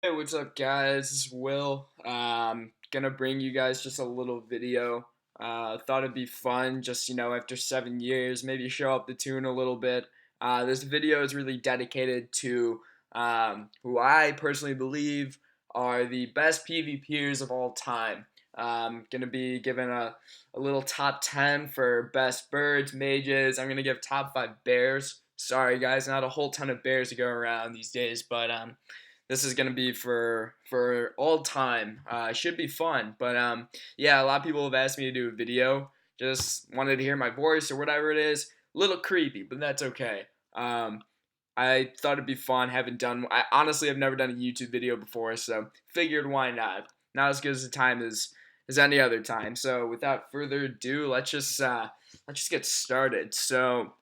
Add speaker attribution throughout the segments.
Speaker 1: Hey, what's up, guys? This is Will. Gonna bring you guys just a little video. Thought it'd be fun, just after 7 years, maybe show up the tune a little bit. This video is really dedicated to who I personally believe are the best PvPers of all time. Gonna be giving a little top 10 for best birds, mages. I'm gonna give top 5 bears. Sorry, guys, not a whole ton of bears to go around these days, but this is gonna be for all time. Should be fun, but yeah, a lot of people have asked me to do a video. Just wanted to hear my voice or whatever it is. A little creepy, but that's okay. Um, I thought it'd be fun. Haven't done. I honestly have never done a YouTube video before, so figured why not. Not as good as the time as any other time. So without further ado, let's just get started. So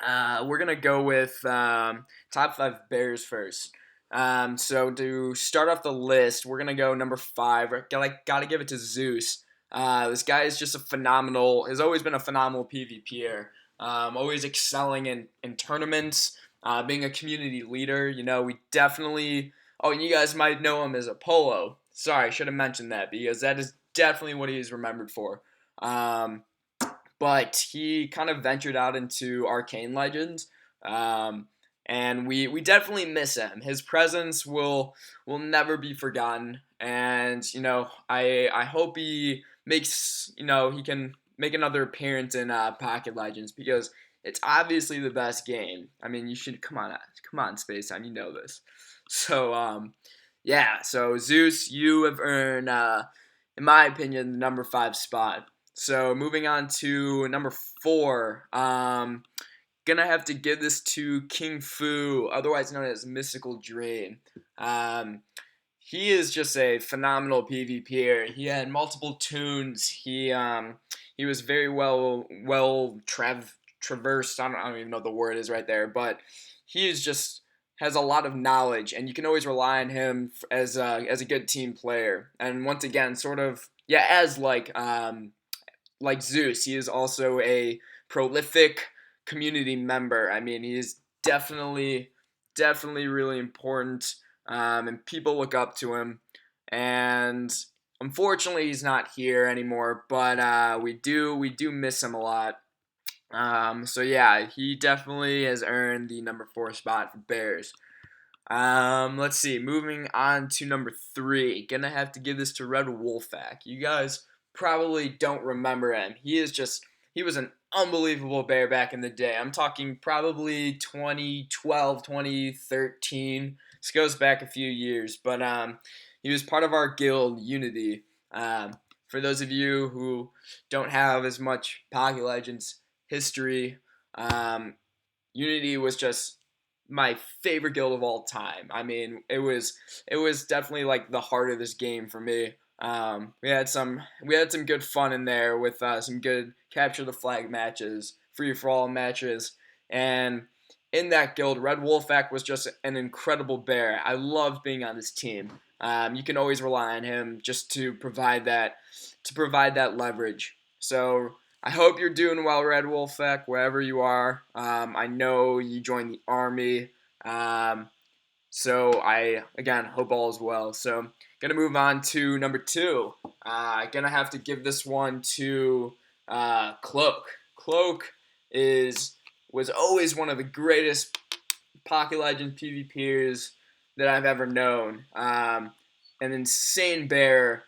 Speaker 1: we're gonna go with top 5 bears first. So to start off the list, we're gonna go number 5. Gotta give it to Zeus. This guy is just has always been a phenomenal PvPer. Always excelling in tournaments, being a community leader. We definitely. Oh, and you guys might know him as Apollo. Sorry, I should have mentioned that because that is definitely what he's remembered for. But he kind of ventured out into Arcane Legends. And we definitely miss him. His presence will never be forgotten. And I hope he makes he can make another appearance in Pocket Legends because it's obviously the best game. I mean, you should come on, Space Time. You know this. So yeah. So Zeus, you have earned, in my opinion, the number 5 spot. So moving on to number 4. Gonna have to give this to King Fu, otherwise known as Mystical Dream. He is just a phenomenal PvPer. He had multiple tunes. He was very well traversed. I don't even know what the word is right there, but he is just has a lot of knowledge, and you can always rely on him as a good team player. And once again, sort of as like Zeus, he is also a prolific community member. I mean, he's definitely really important, and people look up to him. And unfortunately, he's not here anymore. But we do miss him a lot. So yeah, he definitely has earned the number 4 spot for Bears. Let's see. Moving on to number 3, gonna have to give this to Red Wolfak. You guys probably don't remember him. He was an unbelievable bear back in the day. I'm talking probably 2012, 2013. This goes back a few years, but he was part of our guild Unity. For those of you who don't have as much Pocket Legends history, Unity was just my favorite guild of all time. I mean, it was definitely like the heart of this game for me. We had some good fun in there with some good capture the flag matches, free for all matches, and in that guild, Red Wolfak was just an incredible bear. I loved being on this team. You can always rely on him just to provide that leverage. So I hope you're doing well, Red Wolfak, wherever you are. I know you joined the army. So I, again, hope all is well. So gonna move on to number 2. Gonna have to give this one to Cloak. Cloak was always one of the greatest Pocket Legend PvPers that I've ever known. An insane bear,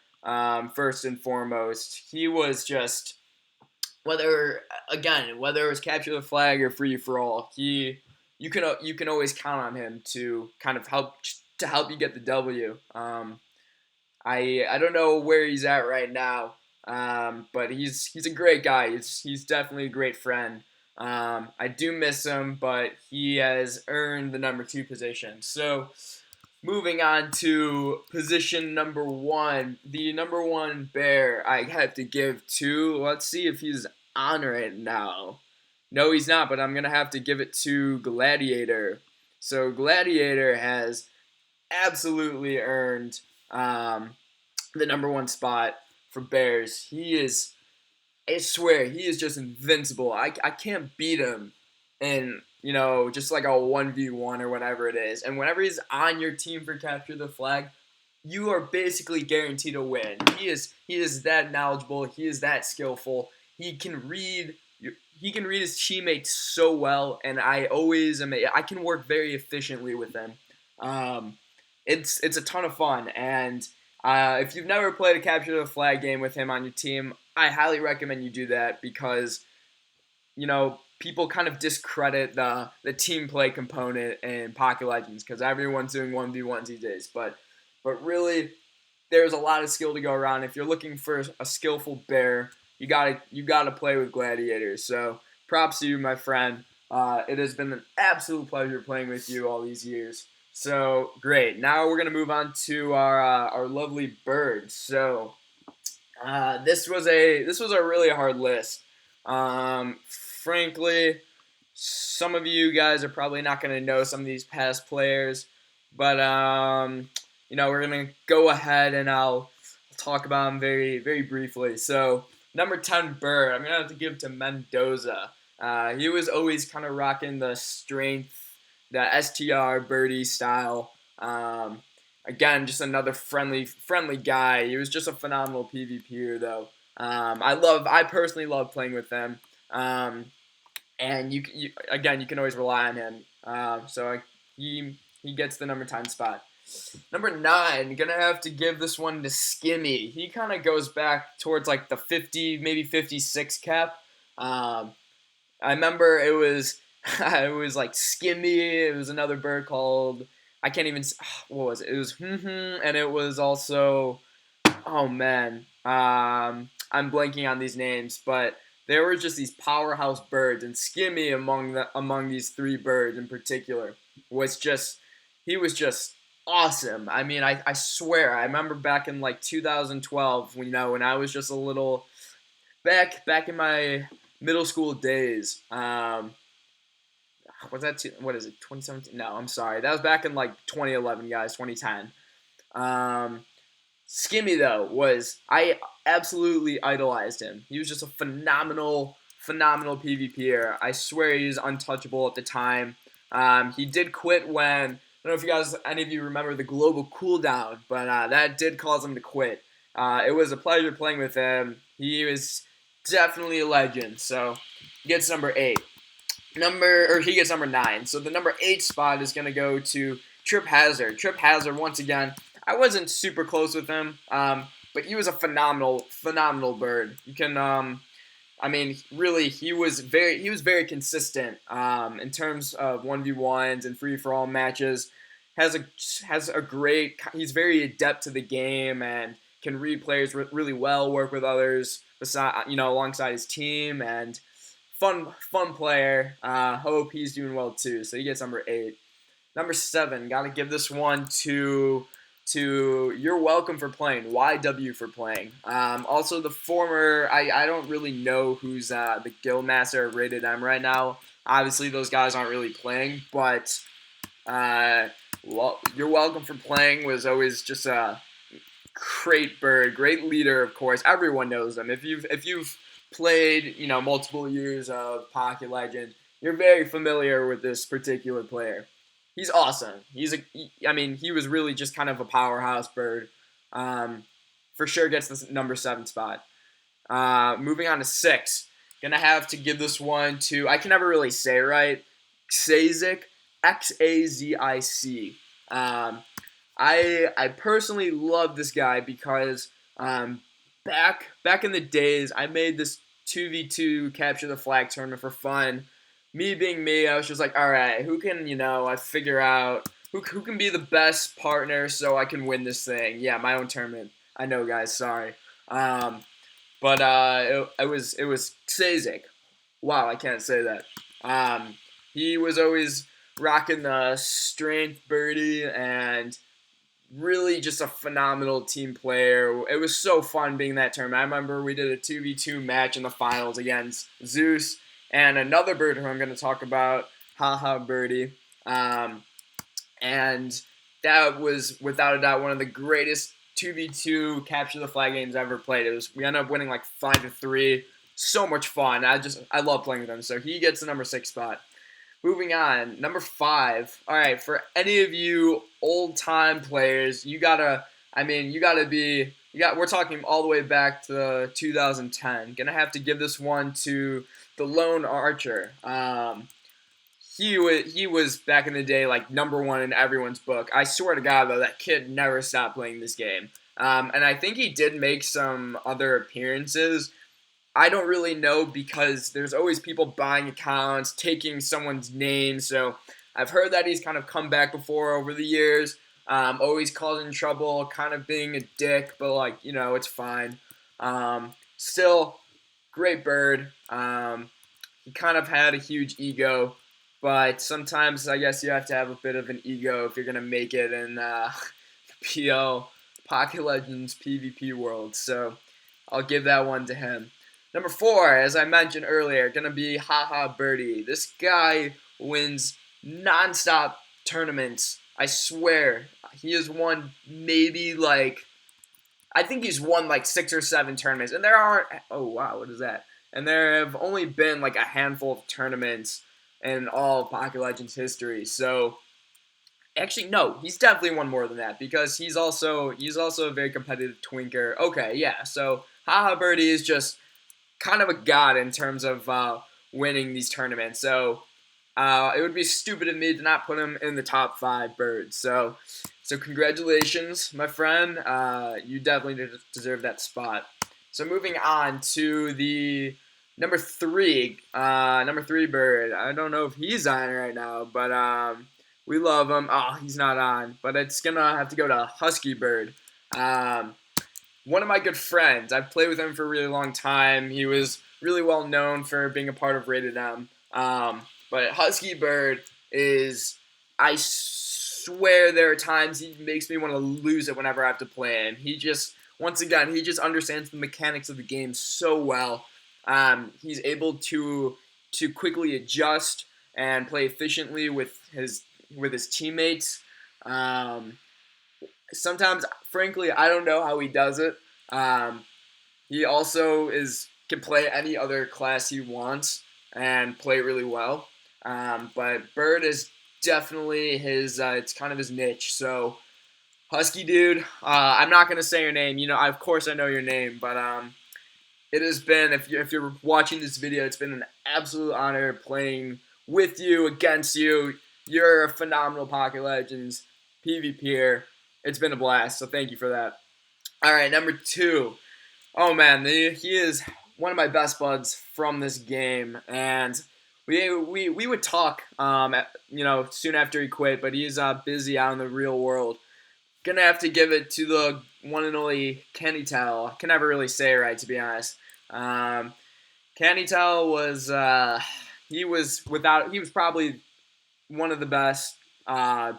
Speaker 1: first and foremost. He was just whether it was capture the flag or free for all. You can always count on him to kind of help you get the W. I don't know where he's at right now, but he's a great guy. He's definitely a great friend. I do miss him, but he has earned the number 2 position. So moving on to position number 1, the number 1 bear I have to give to. Let's see if he's on right now. No, he's not, but I'm going to have to give it to Gladiator. So Gladiator has absolutely earned the number 1 spot for Bears. I swear, he is just invincible. I can't beat him in just like a 1v1 or whatever it is. And whenever he's on your team for capture the flag, you are basically guaranteed to win. He is that knowledgeable. He is that skillful. He can read his teammates so well, and I can work very efficiently with them. Um, it's a ton of fun, and if you've never played a capture the flag game with him on your team, I highly recommend you do that because people kind of discredit the team play component in Pocket Legends because everyone's doing 1v1s these days. But really, there's a lot of skill to go around. If you're looking for a skillful bear, you gotta play with gladiators. So props to you, my friend. It has been an absolute pleasure playing with you all these years. So great. Now we're gonna move on to our lovely birds. So this was a really hard list. Frankly, some of you guys are probably not going to know some of these past players, but we're going to go ahead and I'll talk about them very, very briefly. So, number 10, Bird, I'm going to have to give to Mendoza. He was always kind of rocking the strength, the STR birdie style. Again, just another friendly guy. He was just a phenomenal PvPer, though. I personally love playing with them. And you can always rely on him. He gets the number 10 spot. Number 9, gonna have to give this one to Skimmy. He kind of goes back towards like the 50, maybe 56 cap. I remember it was it was like Skimmy. It was another bird called I can't even what was it? It was and it was also oh man. I'm blanking on these names, but there were just these powerhouse birds, and Skimmy among these 3 birds in particular he was just awesome. I mean, I swear, I remember back in like 2012, when I was just a little back in my middle school days. Was that what is it? 2017? No, I'm sorry. That was back in like 2011, guys. 2010. Skimmy though I absolutely idolized him. He was just a phenomenal PvPer. I swear he was untouchable at the time. He did quit when I don't know if any of you remember the global cooldown, but that did cause him to quit. It was a pleasure playing with him. He was definitely a legend. So he gets number 8. He gets number 9. So the number 8 spot is gonna go to Trip Hazard. Trip Hazard, once again, I wasn't super close with him, but he was a phenomenal bird. You can, really, he was very consistent in terms of 1v1s and free for all matches. He's very adept to the game and can read players really well, work with others alongside his team, and fun player. Hope he's doing well too. So he gets number 8. Number 7, got to give this one to You're Welcome for Playing, YW for Playing. Also the former, I don't really know who's the guild master of Rated M right now. Obviously those guys aren't really playing, but You're Welcome for Playing was always just a great bird, great leader, of course. Everyone knows him. If you've played, multiple years of Pocket Legends, you're very familiar with this particular player. He's awesome. He was really just kind of a powerhouse bird. For sure gets the number 7 spot. Moving on to 6. Gonna have to give this one to, I can never really say it right, Xazic, Xazic. I personally love this guy because back in the days, I made this 2v2 capture the flag tournament for fun. Me being me, I was just like, all right, who can, I figure out who can be the best partner so I can win this thing. Yeah, my own tournament. I know, guys, sorry. But it was Xazic. Wow, I can't say that. He was always rocking the strength birdie and really just a phenomenal team player. It was so fun being in that tournament. I remember we did a 2v2 match in the finals against Zeus and another bird who I'm going to talk about, Haha Birdie. And that was, without a doubt, one of the greatest 2v2 capture the flag games I ever played. We ended up winning like 5-3. So much fun. I love playing with him. So he gets the number 6 spot. Moving on, number 5. All right, for any of you old-time players, you gotta. I mean, you gotta be. You got. We're talking all the way back to 2010. Gonna have to give this one to the Lone Archer. He was back in the day like number one in everyone's book. I swear to God, though, that kid never stopped playing this game. And I think he did make some other appearances. I don't really know because there's always people buying accounts, taking someone's name. So I've heard that he's kind of come back before over the years. Always causing trouble, kind of being a dick, but like, it's fine. Still, great bird. He kind of had a huge ego, but sometimes I guess you have to have a bit of an ego if you're gonna make it in PL Pocket Legends PvP world. So I'll give that one to him. Number 4, as I mentioned earlier, gonna be Haha Birdie. This guy wins nonstop tournaments. I swear, he has won maybe I think he's won like 6 or 7 tournaments, and there aren't. Oh wow, what is that? And there have only been like a handful of tournaments in all of Pocket Legends history. So actually, no, he's definitely won more than that because he's also a very competitive twinker. Okay, yeah. So Haha Birdie is just kind of a god in terms of winning these tournaments. So it would be stupid of me to not put him in the top 5 birds. So congratulations, my friend. You definitely deserve that spot. So moving on to the number 3 bird. I don't know if he's on right now, but we love him. Oh, he's not on, but it's gonna have to go to Husky Bird. One of my good friends. I've played with him for a really long time. He was really well known for being a part of Rated M. But Husky Bird is, I swear there are times he makes me want to lose it whenever I have to play him. Once again, he just understands the mechanics of the game so well. He's able to quickly adjust and play efficiently with his teammates. Sometimes, frankly, I don't know how he does it. He also can play any other class he wants and play really well. But Bird is definitely it's kind of his niche. So Husky dude, I'm not gonna say your name. Of course I know your name, but it has been, if you're watching this video, it's been an absolute honor playing with you, against you. You're a phenomenal Pocket Legends PvPer. It's been a blast, so thank you for that. All right, number 2. Oh man, he is one of my best buds from this game, and we would talk, soon after he quit, but he's busy out in the real world. Gonna have to give it to the one and only Kenny Tell. I can never really say it right, to be honest. Kenny Tell was he was probably one of the best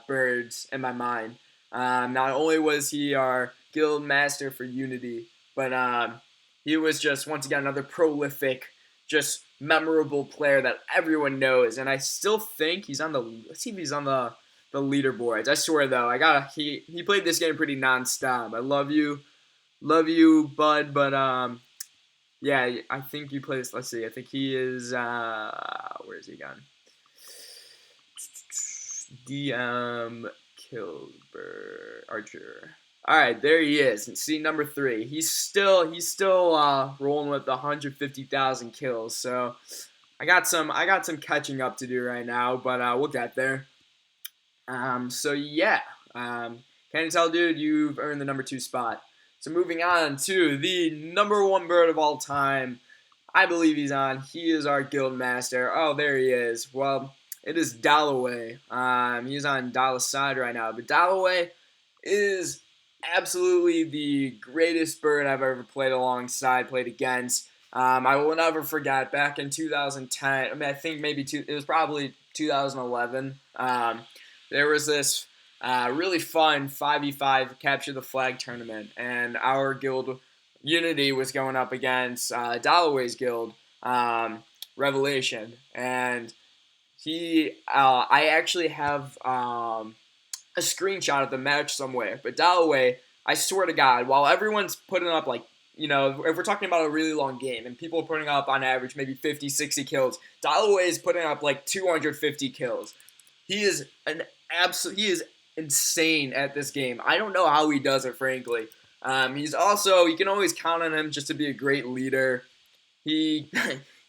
Speaker 1: birds in my mind. Not only was he our guild master for Unity, but he was just, once again, another prolific, just memorable player that everyone knows. And I still think he's on the. Let's see if he's on the leaderboards. I swear though, he played this game pretty nonstop. I love you, bud. But yeah, I think you play this. Let's see. I think he is. Where is he gone? DM Kilber Archer. All right, there he is. And see, number 3. He's still rolling with 150,000 kills. So I got some catching up to do right now, but we'll get there. So yeah, Can you tell, dude, you've earned the number 2 spot. So moving on to the number 1 bird of all time. I believe he's on. He is our guild master. Oh, there he is. Well, it is Dalloway. He's on Dallow's side right now. But Dalloway is absolutely the greatest bird I've ever played against. I will never forget back in 2010. I mean, I think it was probably 2011. There was this really fun 5v5 capture the flag tournament, and our guild Unity was going up against Dalloway's guild Revelation, and I actually have a screenshot of the match somewhere. But Dalloway, I swear to God, while everyone's putting up like if we're talking about a really long game and people are putting up on average maybe 50, 60 kills, Dalloway is putting up like 250 kills. He is he is insane at this game. I don't know how he does it, frankly. He's also, you can always count on him just to be a great leader. He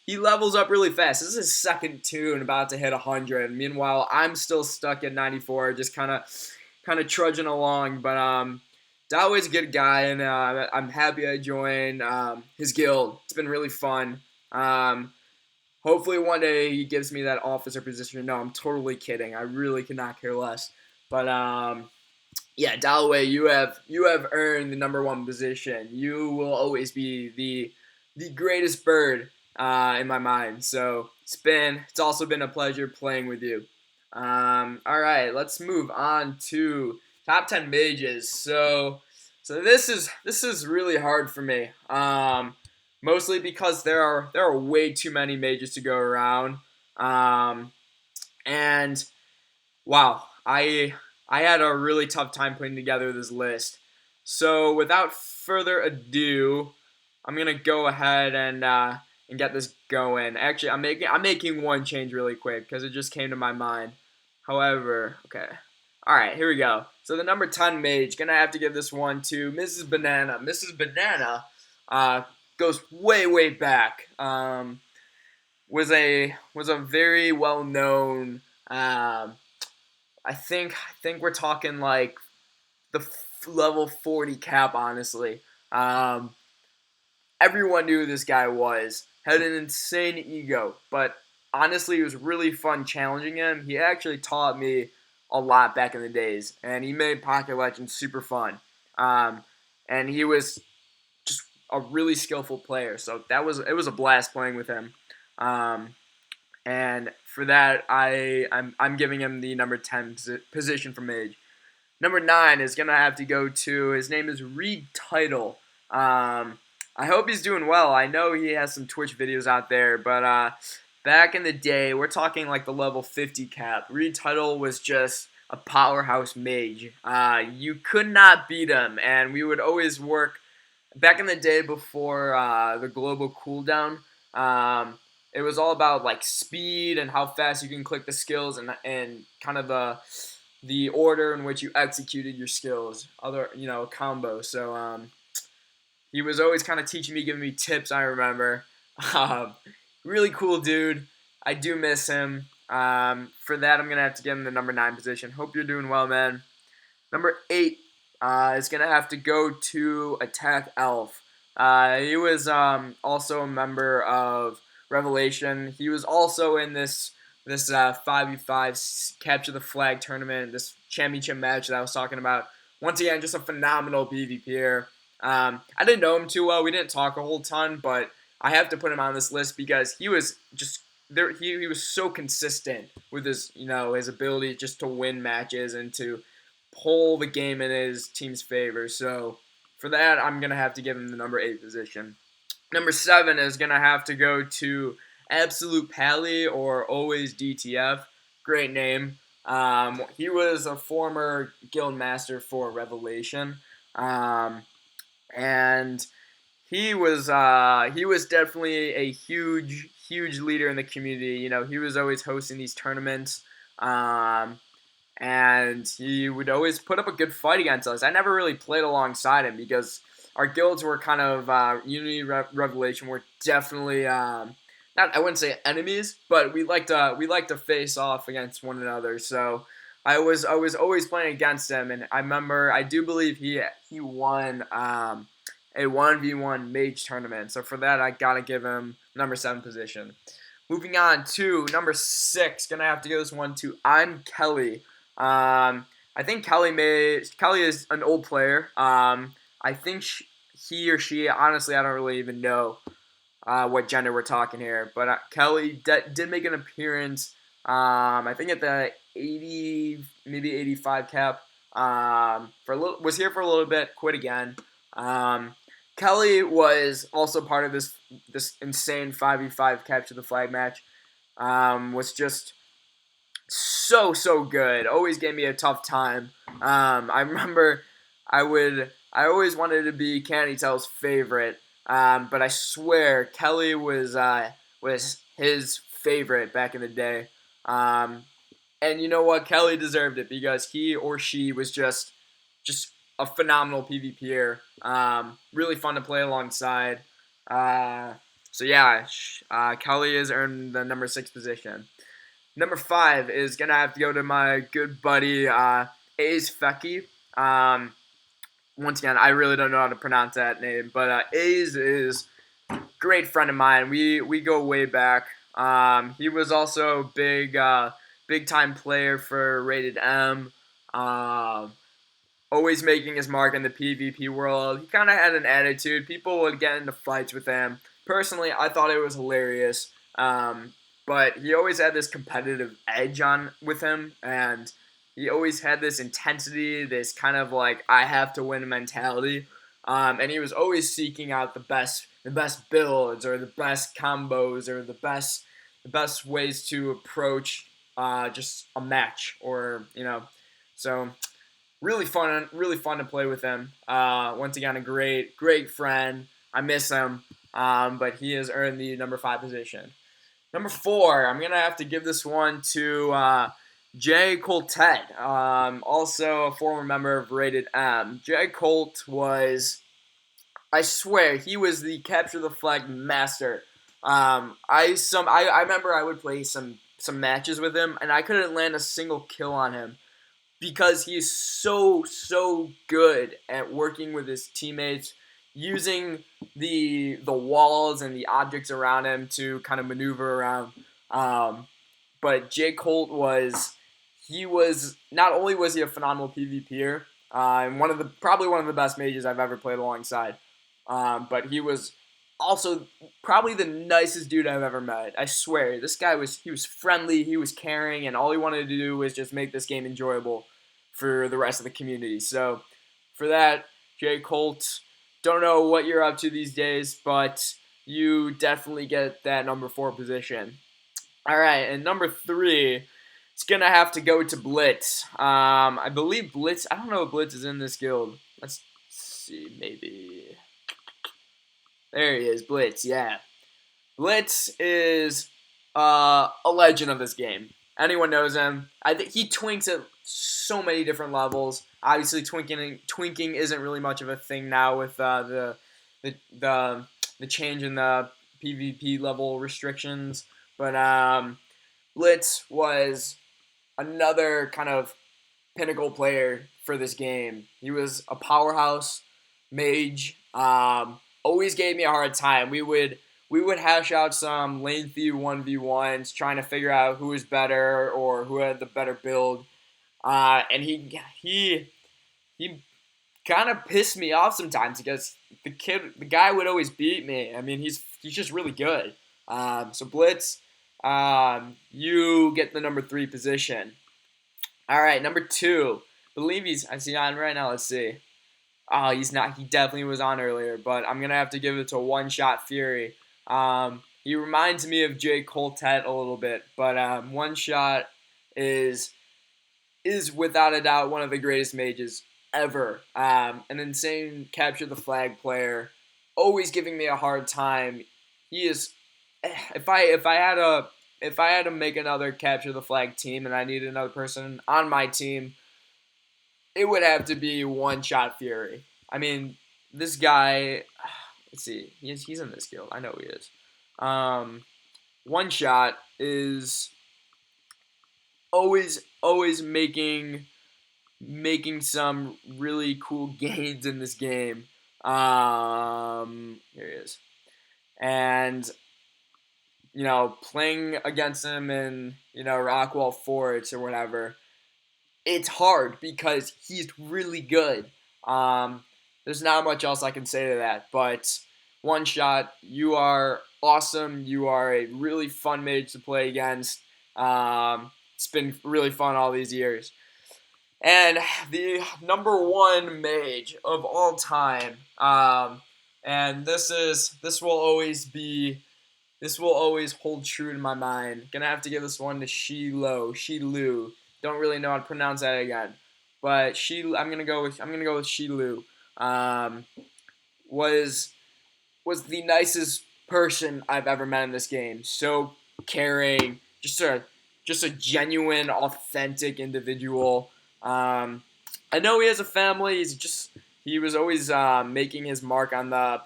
Speaker 1: he levels up really fast. This is his second tune, about to hit 100. Meanwhile, I'm still stuck at 94, just kind of trudging along. But Dalloway's a good guy, and I'm happy I joined his guild. It's been really fun. Hopefully one day he gives me that officer position. No, I'm totally kidding. I really could not care less. But yeah, Dalloway, you have earned the #1 position. You will always be the greatest bird in my mind. So it's also been a pleasure playing with you. All right, let's move on to top 10 mages. So this is really hard for me. Mostly because there are way too many mages to go around. And wow, I had a really tough time putting together this list. So without further ado, I'm gonna go ahead and get this going. Actually, I'm making one change really quick because it just came to my mind. However, okay, all right, here we go. So the number 10 mage, gonna have to give this one to Mrs. Banana. Mrs. Banana goes way back. Was a very well known. I think we're talking like the level 40 cap. Honestly, everyone knew who this guy was. Had an insane ego, but honestly, it was really fun challenging him. He actually taught me a lot back in the days, and he made Pocket Legends super fun. And he was just a really skillful player, so it was a blast playing with him. And for that, I'm giving him the number 10 position for mage. Number 9 is gonna have to go to, his name is Reed Title. I hope he's doing well. I know he has some Twitch videos out there, but back in the day, we're talking like the level 50 cap. Reed Title was just a powerhouse mage. You could not beat him, and we would always work. Back in the day before the global cooldown, it was all about like speed and how fast you can click the skills and kind of the order in which you executed your skills, other combo. So he was always kind of teaching me, giving me tips. I remember, really cool dude. I do miss him. For that, I'm gonna have to give him the number 9 position. Hope you're doing well, man. Number 8 is gonna have to go to Attack Elf. He was also a member of Revelation. He was also in this 5v5 capture the flag tournament, this championship match that I was talking about. Once again, just a phenomenal PvPer. I didn't know him too well. We didn't talk a whole ton, but I have to put him on this list because he was just there. He was so consistent with his ability just to win matches and to pull the game in his team's favor. So for that, I'm gonna have to give him the number 8 position. Number 7 is gonna have to go to Absolute Pally, or Always DTF. Great name. He was a former guild master for Revelation, and he was definitely a huge leader in the community. He was always hosting these tournaments. And he would always put up a good fight against us. I never really played alongside him because our guilds were kind of Unity Revelation were definitely not, I wouldn't say enemies, but we like to face off against one another. So I was always playing against him, and I do believe he won a 1v1 mage tournament. So for that, I gotta give him number 7 position. Moving on to number 6, gonna have to give this one to I'm Kelly. I think Kelly is an old player. I think he or she, honestly, I don't really even know what gender we're talking here. But Kelly did make an appearance, I think at the 80, maybe 85 cap. Was here for a little bit, quit again. Kelly was also part of this insane 5v5 capture the flag match. Was just so good. Always gave me a tough time. I remember I would I always wanted to be Candy Tail's favorite, but I swear Kelly was his favorite back in the day. Um, and you know what? Kelly deserved it because he or she was just a phenomenal PvPer. Really fun to play alongside. Uh, so yeah, Kelly has earned the number 6 position. Number 5 is gonna have to go to my good buddy Ace Fecky. Once again, I really don't know how to pronounce that name, but Ace is a great friend of mine. We go way back. He was also a big time player for Rated M. Always making his mark in the PvP world. He kind of had an attitude. People would get into fights with him. Personally, I thought it was hilarious. But he always had this competitive edge on with him, and he always had this intensity, this kind of like I have to win mentality. And he was always seeking out the best builds or the best combos or the best ways to approach just a match or so really fun to play with him. Once again, a great friend. I miss him, but he has earned the number 5 position. Number 4, I'm gonna have to give this one to Jay Coltet, also a former member of Rated M. Jay Colt was, I swear, he was the capture the flag master. I remember I would play some matches with him, and I couldn't land a single kill on him because he's so good at working with his teammates, using the walls and the objects around him to kind of maneuver around. But Jay Colt was not only was he a phenomenal PvPer, and probably one of the best mages I've ever played alongside, but he was also probably the nicest dude I've ever met. I swear, this guy was friendly, he was caring, and all he wanted to do was just make this game enjoyable for the rest of the community. So for that, Jay Colt, don't know what you're up to these days, but you definitely get that number 4 position. All right, and number 3, it's gonna have to go to Blitz. I believe Blitz. I don't know if Blitz is in this guild. Let's see, maybe. There he is, Blitz. Yeah, Blitz is a legend of this game. Anyone knows him. I think he twinks at so many different levels. Obviously, twinking isn't really much of a thing now with the change in the PvP level restrictions. But Blitz was another kind of pinnacle player for this game. He was a powerhouse mage. Always gave me a hard time. We would hash out some lengthy 1v1s, trying to figure out who was better or who had the better build. And he kind of pissed me off sometimes because the guy would always beat me. I mean, he's just really good. So Blitz, you get the number 3 position. All right, number 2. Believe I see on right now. Let's see. Oh, he's not. He definitely was on earlier, but I'm gonna have to give it to One Shot Fury. He reminds me of Jay Coltet a little bit, but One Shot is without a doubt one of the greatest mages ever. An insane capture the flag player, always giving me a hard time. He is. If I had to make another capture the flag team and I needed another person on my team, it would have to be One Shot Fury. I mean, this guy. Let's see. He's in this guild. I know he is. One Shot is always making some really cool gains in this game. Here he is. And playing against him in Rockwell Forts or whatever, it's hard because he's really good. There's not much else I can say to that, but One Shot, you are awesome. You are a really fun mage to play against. It's been really fun all these years. And the number 1 mage of all time, and this will always hold true in my mind. Gonna have to give this one to Shilu. Don't really know how to pronounce that again, but I'm gonna go with Shilu. um, was the nicest person I've ever met in this game. So caring, just a genuine, authentic individual. I know he has a family. He was always making his mark on the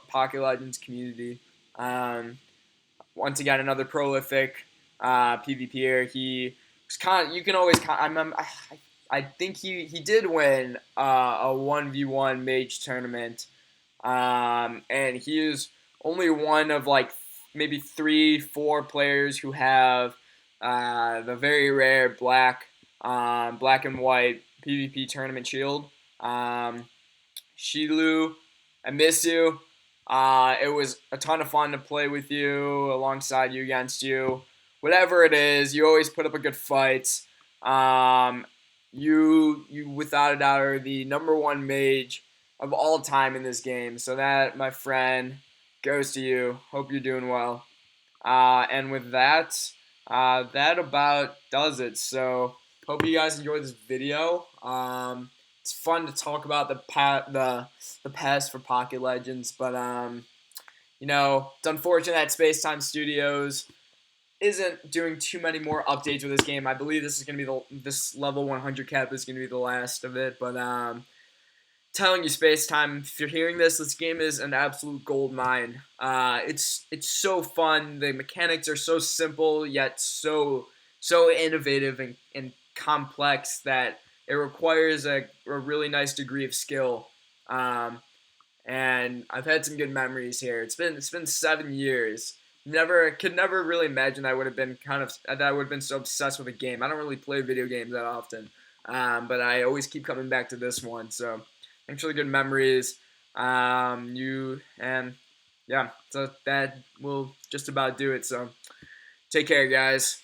Speaker 1: Pocket Legends community. Um, Once again, another prolific PvPer. He was you can always I think he did win a 1v1 mage tournament, and he is only one of like maybe 3, 4 players who have the very rare black and white PvP tournament shield. Shilu, I miss you. It was a ton of fun to play with you, alongside you, against you. Whatever it is, you always put up a good fight. Um, you without a doubt are the #1 mage of all time in this game. So that, my friend, goes to you. Hope you're doing well. And with that, that about does it. So hope you guys enjoyed this video. It's fun to talk about the past for Pocket Legends, but it's unfortunate that Space Time Studios isn't doing too many more updates with this game. I believe this is gonna be this level 100 cap is gonna be the last of it, but telling you, Space Time, if you're hearing this game is an absolute gold mine. It's so fun. The mechanics are so simple yet so innovative and complex that it requires a really nice degree of skill. And I've had some good memories here. It's been 7 years. Could never really imagine I would have been that I would have been so obsessed with a game. I don't really play video games that often, but I always keep coming back to this one. So actually good memories. Yeah, so that will just about do it. So take care, guys.